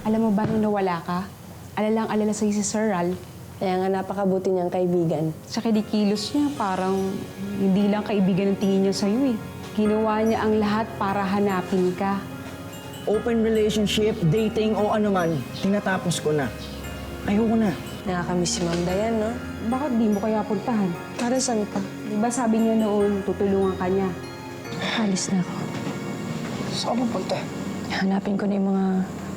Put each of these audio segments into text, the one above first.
Alam mo ba nung nawala ka? Alalang-alala sa'yo si Sir Ral. Kaya nga napakabuti niyang kaibigan. Sa kilos niya, parang hindi lang kaibigan ang tingin niya sa'yo eh. Ginawa niya ang lahat para hanapin ka. Open relationship, dating o ano man, tinatapos ko na. Ayoko na. Nakakamiss si Ma'am Dayan, no? Bakit di mo kaya puntahan? Para saan pa? Di ba sabi niya noon, tutulungan ka niya? Alis na ako. Saan ka pupunta? Hanapin ko na yung mga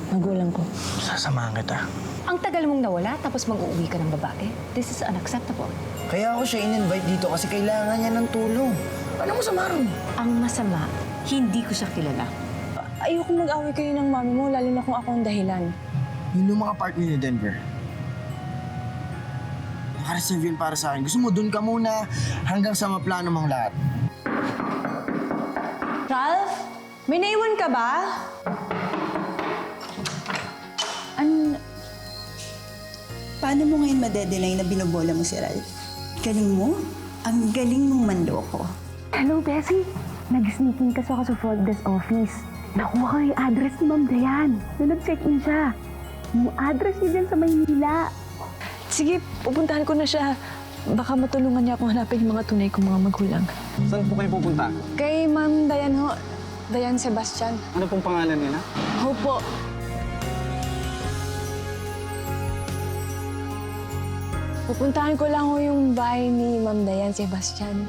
magulang ko. Sasamahan kita. Ang tagal mong nawala tapos mag-uuwi ka ng babae? This is unacceptable. Kaya ako siya in-invite dito kasi kailangan niya ng tulong. Ano mo sa ron? Ang masama, hindi ko siya kilala. Ayoko mag-away kayo ng mami mo, lalo na kung ako ang dahilan. Yun yung mga partner ni Denver. Nakareserve yun para sa akin. Gusto mo, dun ka muna hanggang sa maplano mang lahat. Ralph? May naiwan ka ba? Paano mo ngayon madedelay na binobola mo si Ralph? Galing mo? Ang galing mong manloko. Hello, Bessie. Nag-sneaking kasi ako sa front desk office. Nakuha ko yung address ni Ma'am Dayan na nag-check-in siya. Yung address niya dyan sa Maynila. Sige, pupuntahan ko na siya. Baka matulungan niya akong hanapin yung mga tunay kong mga magulang. Saan po kayo pupunta? Kay Ma'am Dayan ho. Dayan Sebastian. Ano pong pangalan nila? Ho po. Pupuntahan ko lang ho yung bahay ni Ma'am Dayan Sebastian.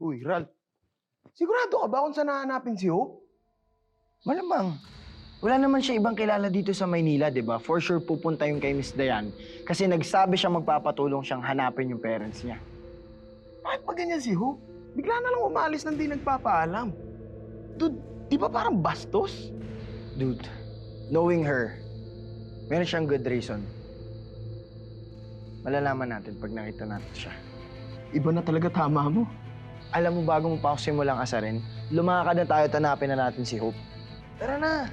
Uy, Ral. Sigurado ka ba kung saan nahanapin si Hope? Malamang. Wala naman siya ibang kilala dito sa Maynila, di ba? For sure pupunta yung kay Miss Dayan kasi nagsabi siya magpapatulong siyang hanapin yung parents niya. Bakit pa ganyan si Hope? Bigla na lang umalis nang di nagpapaalam. Dude, di ba parang bastos? Dude, knowing her, meron siyang good reason. Malalaman natin pag nakita natin siya. Iba na talaga tama mo. Alam mo, bago mo pa ako simulang asarin, lumakad na tayo at hanapin na natin si Hope. Tara na!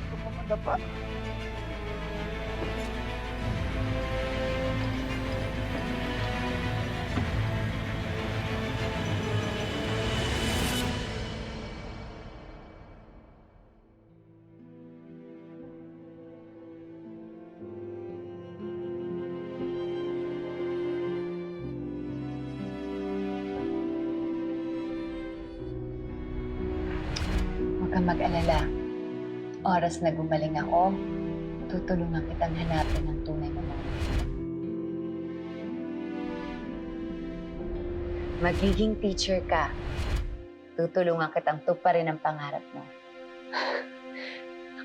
Ito pa madapa. Huwag kang mag-alala. Oras na gumaling ako, tutulungan kitang hanapin ang tunay na mga. Magiging teacher ka. Tutulungan kitang tuparin ang pangarap mo.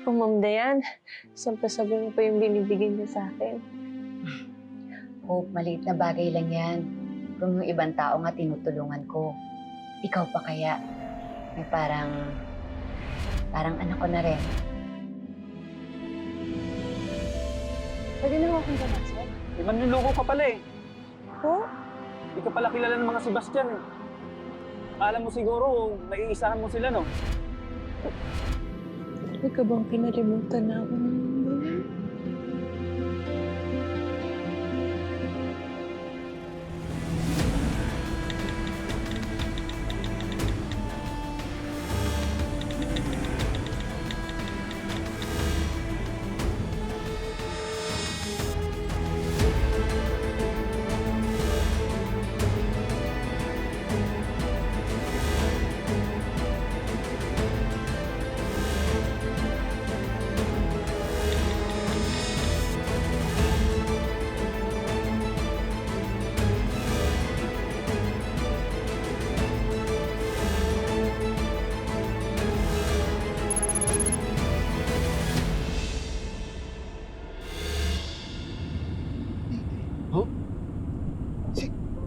Ako, Ma'am Dayan, sabi mo pa yung binibigay niya sa akin. Hope, maliit na bagay lang yan. Kung yung ibang tao nga tinutulungan ko, ikaw pa kaya? May parang anak ko na rin. Pwede na akong pumasok? Manluloko ka pala eh. Ho? Hindi ka pala kilala ng mga Sebastian eh. Akala mo siguro, naiisahan mo sila, no? Huwag ka bang pinalimutan na ako ng Dayan?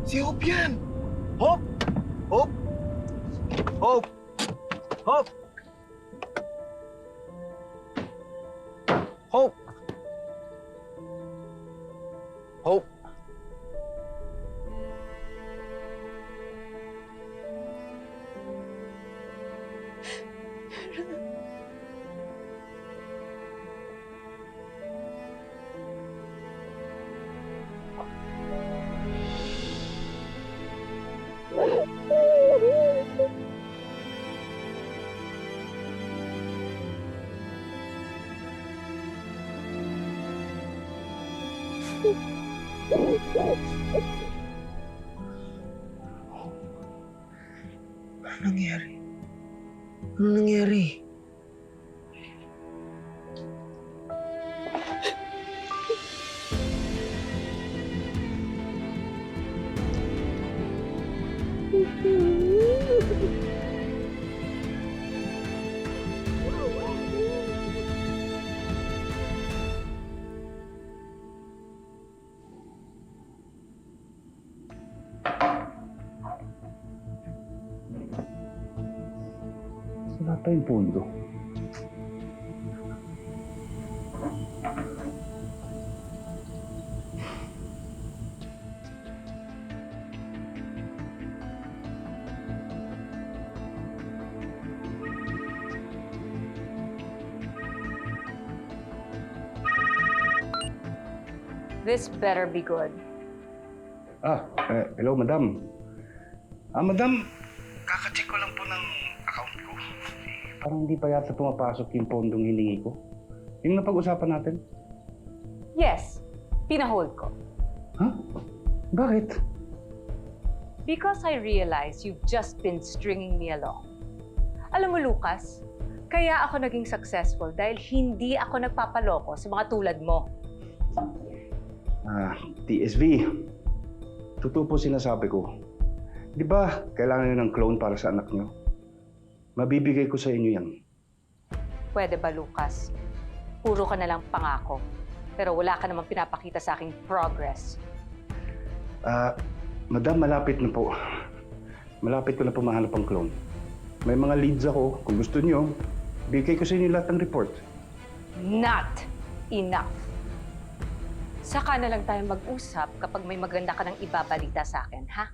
Si Hope yan! Hope! Hope! Hope! Hope! Hope! Hope! nangyari? Ano nangyari? Wala pa yung pondo. This better be good. Hello, madam. Madam, kaka-check ko lang po ng account ko. Parang hindi pa yata pumapasok yung pondong hiningi ko. Yung napag-usapan natin. Yes, pinahold ko. Ha? Bakit? Because I realize you've just been stringing me along. Alam mo, Lucas, kaya ako naging successful dahil hindi ako nagpapaloko sa mga tulad mo. TSV. Totoo po sinasabi ko. Di ba, kailangan nyo ng clone para sa anak nyo? Mabibigay ko sa inyo yan. Pwede ba, Lucas? Puro ka na lang pangako. Pero wala ka namang pinapakita sa aking progress. Madam, malapit na po. Malapit ko na po mahanap ang clone. May mga leads ako. Kung gusto nyo, bigay ko sa inyo lahat ng report. Not enough. Saka na lang tayo mag-usap kapag may maganda ka ng ibabalita sa akin, ha?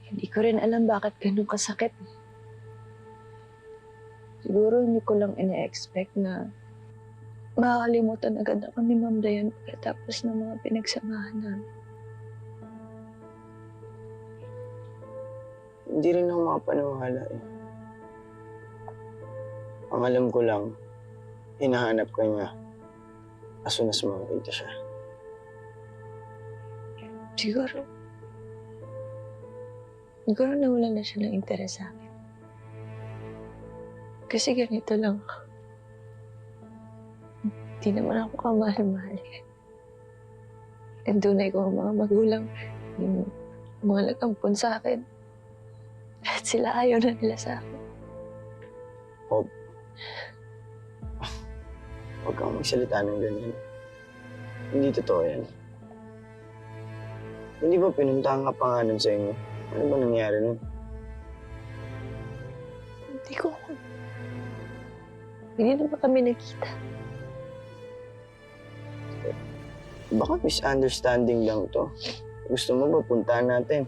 Hindi ko rin alam bakit ganun kasakit. Siguro hindi ko lang ina-expect na makakalimutan agad ako ni Ma'am Dayan pagkatapos ng mga pinagsamahan namin. Hindi rin ako makapaniwala eh. Ang alam ko lang, hinahanap ka niya as soon as makakita siya. Siguro nawala na siya ng interes sa akin. Kasi ganito lang ako. Hindi naman ako kamahal-mahal eh. Ang tunay ko ang mga magulang, yung mga nag-ampon sa akin. At sila ayaw na nila sa akin. Hope. Huwag kang magsalita ng ganyan. Hindi totoo yan. Hindi ba pinuntahan ka pa nga nun sa inyo? Ano ba nangyari nun? Hindi ko alam. Hindi naman kami nakita. Baka misunderstanding lang to. Gusto mo ba puntahan natin?